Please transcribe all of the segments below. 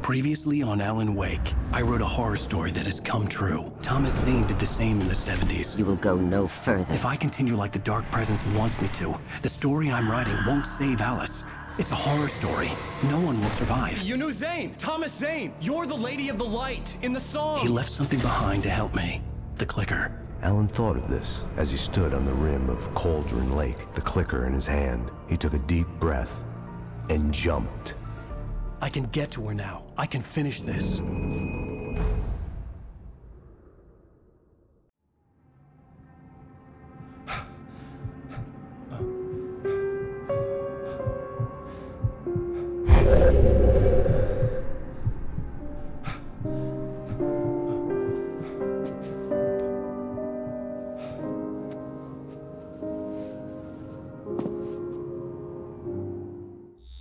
Previously on Alan Wake, I wrote a horror story that has come true. Thomas Zane did the same in the 70s. You will go no further. If I continue like the Dark Presence wants me to, the story I'm writing won't save Alice. It's a horror story. No one will survive. You knew Zane! Thomas Zane! You're the Lady of the Light in the song! He left something behind to help me. The clicker. Alan thought of this as he stood on the rim of Cauldron Lake, the clicker in his hand. He took a deep breath and jumped. I can get to her now. I can finish this.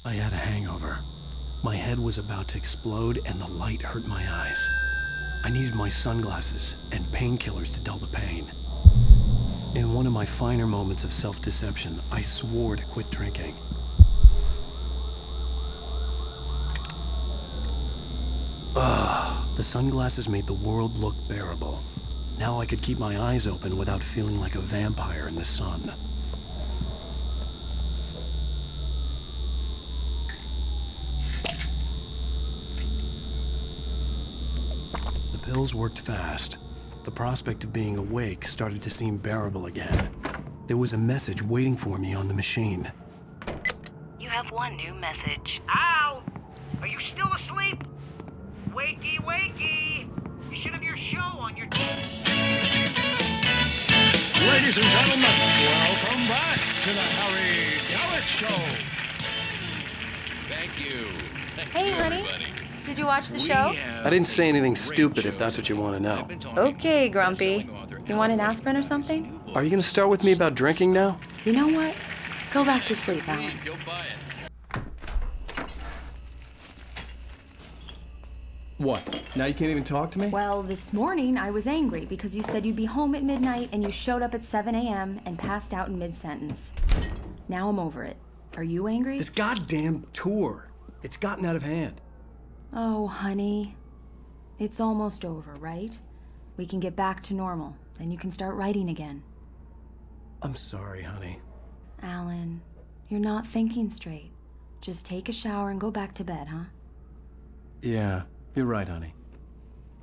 I had a hangover. My head was about to explode and the light hurt my eyes. I needed my sunglasses and painkillers to dull the pain. In one of my finer moments of self-deception, I swore to quit drinking. The sunglasses made the world look bearable. Now I could keep my eyes open without feeling like a vampire in the sun. The pills worked fast. The prospect of being awake started to seem bearable again. There was a message waiting for me on the machine. You have one new message. Ow! Are you still asleep? Wakey, wakey! You should have your show on your... Ladies and gentlemen, welcome back to the Harry Gallic Show. Thank you. Hey, honey. Did you watch the show? I didn't say anything stupid if that's what you want to know. Okay, Grumpy. You want an aspirin or something? Are you going to start with me about drinking now? You know what? Go back to sleep, Alan. Go buy it. What? Now you can't even talk to me? Well, this morning I was angry because you said you'd be home at midnight and you showed up at 7 a.m. and passed out in mid-sentence. Now I'm over it. Are you angry? This goddamn tour. It's gotten out of hand. Oh, honey. It's almost over, right? We can get back to normal. Then you can start writing again. I'm sorry, honey. Alan, you're not thinking straight. Just take a shower and go back to bed, huh? Yeah, you're right, honey.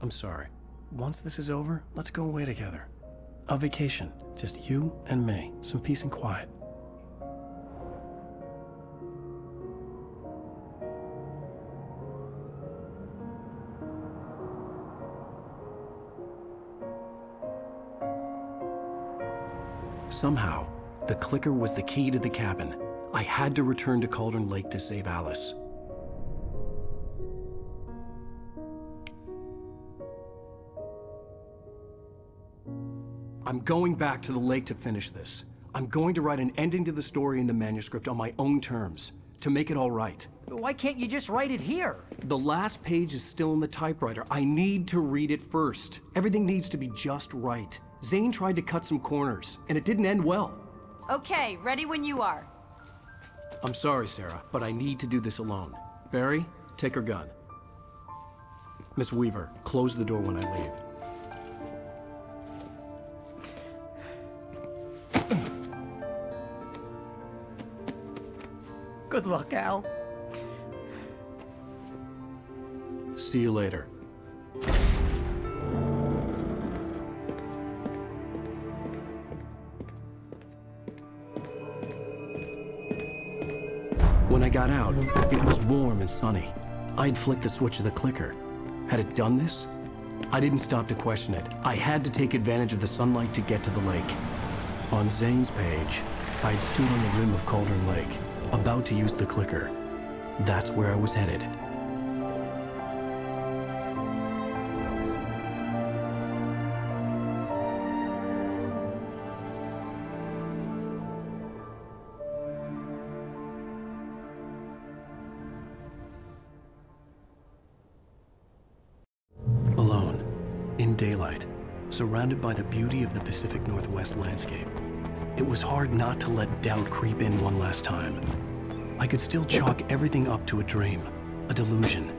I'm sorry. Once this is over, let's go away together. A vacation. Just you and me. Some peace and quiet. Somehow, the clicker was the key to the cabin. I had to return to Cauldron Lake to save Alice. I'm going back to the lake to finish this. I'm going to write an ending to the story in the manuscript on my own terms, to make it all right. Why can't you just write it here? The last page is still in the typewriter. I need to read it first. Everything needs to be just right. Zane tried to cut some corners, and it didn't end well. Okay, ready when you are. I'm sorry, Sarah, but I need to do this alone. Barry, take her gun. Miss Weaver, close the door when I leave. Good luck, Al. See you later. When I got out, it was warm and sunny. I'd flicked the switch of the clicker. Had it done this? I didn't stop to question it. I had to take advantage of the sunlight to get to the lake. On Zane's page, I'd stood on the rim of Cauldron Lake, about to use the clicker. That's where I was headed. Alone, in daylight, surrounded by the beauty of the Pacific Northwest landscape. It was hard not to let doubt creep in one last time. I could still chalk everything up to a dream, a delusion.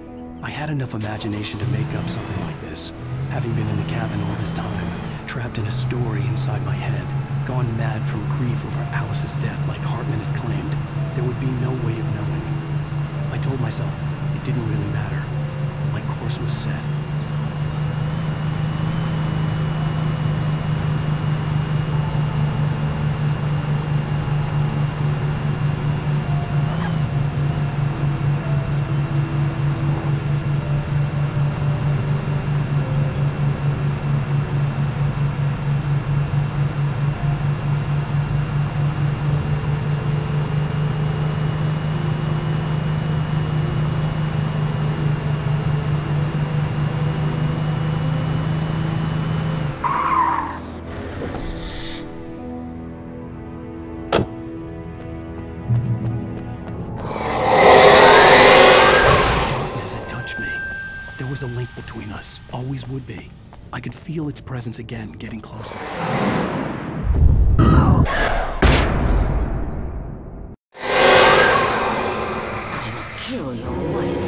I had enough imagination to make up something like this, having been in the cabin all this time, trapped in a story inside my head, gone mad from grief over Alice's death like Hartman had claimed. There would be no way of knowing. I told myself it didn't really matter. My course was set. A link between us, always would be. I could feel its presence again, getting closer. I will kill your wife.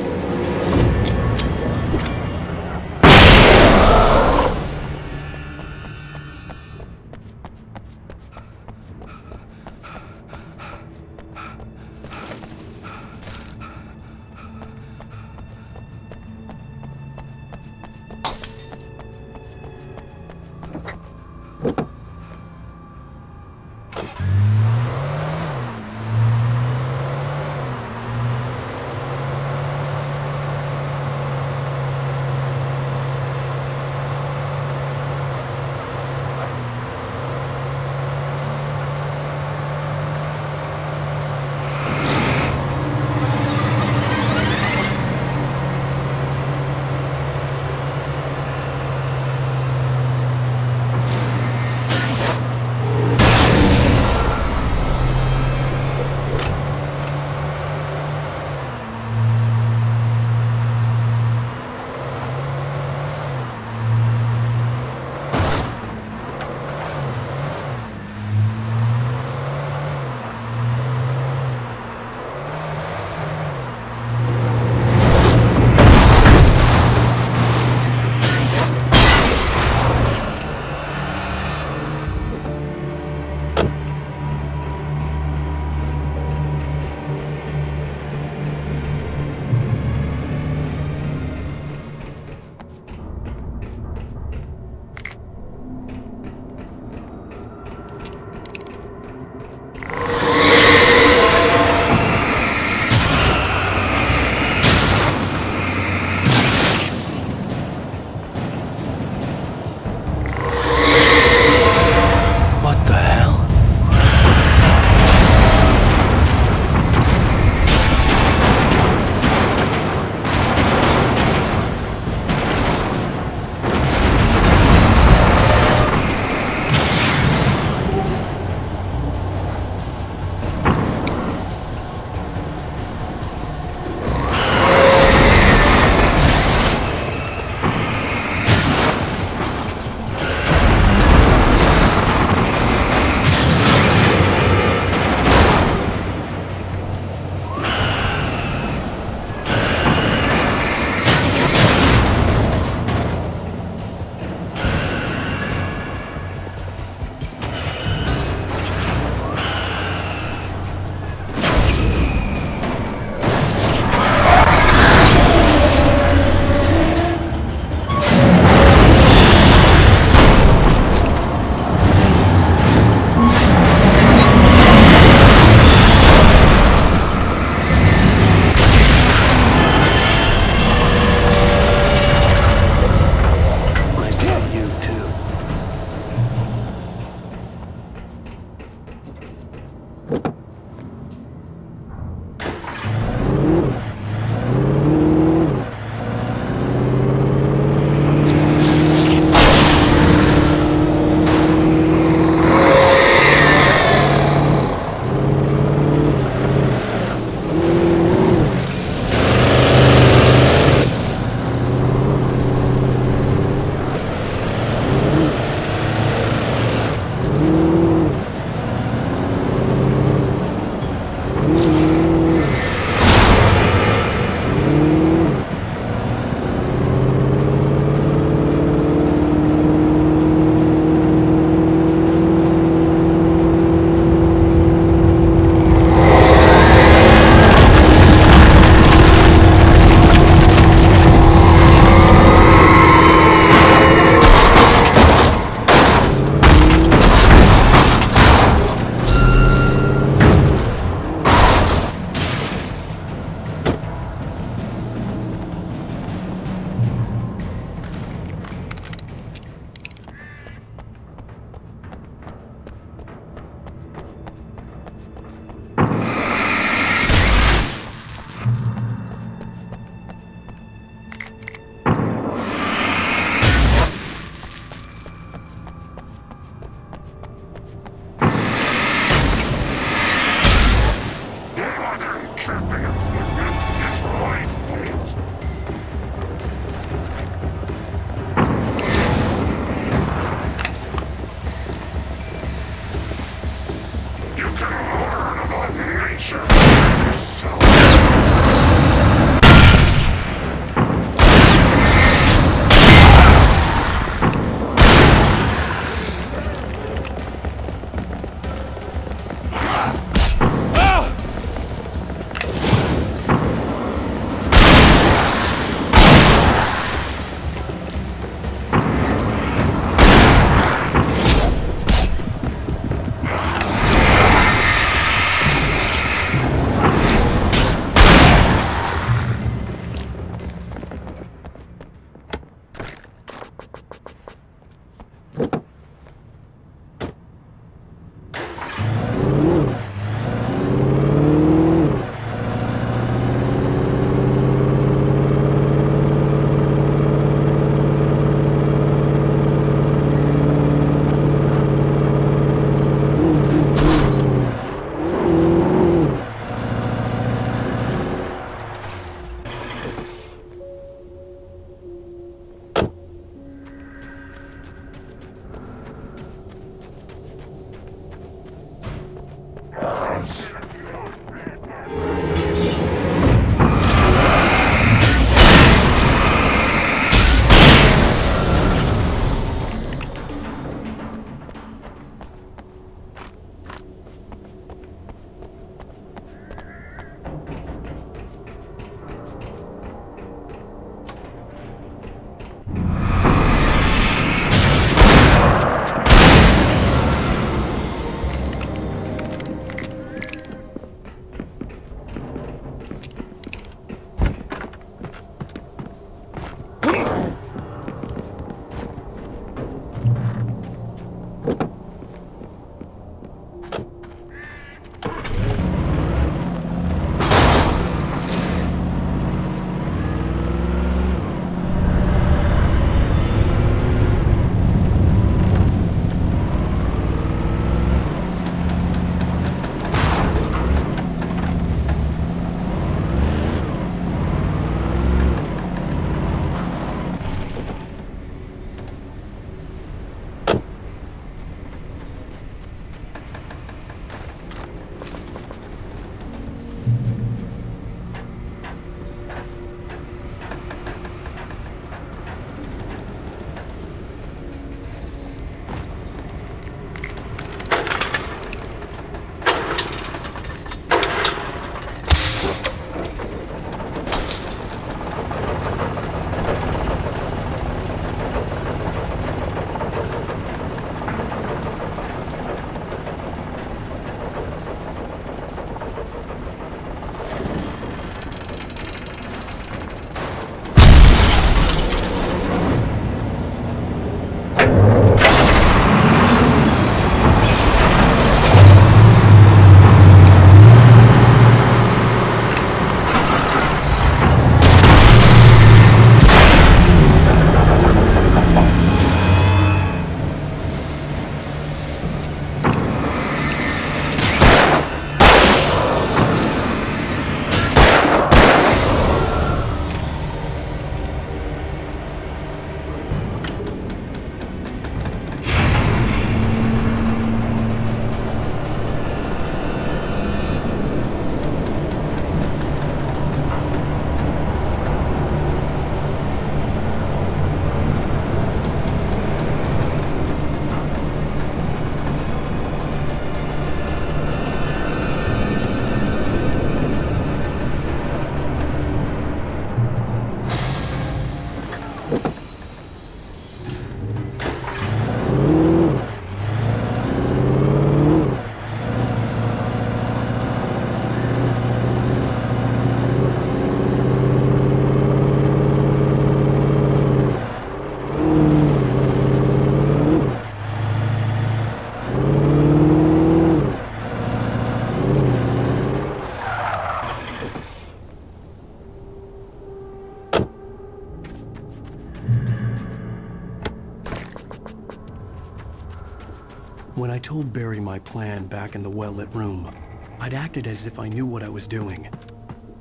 When I told Barry my plan back in the well-lit room, I'd acted as if I knew what I was doing.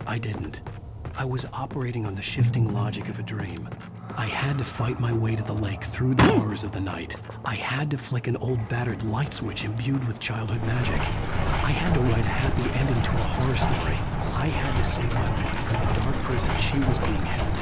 I didn't. I was operating on the shifting logic of a dream. I had to fight my way to the lake through the horrors of the night. I had to flick an old battered light switch imbued with childhood magic. I had to write a happy ending to a horror story. I had to save my wife from the dark prison she was being held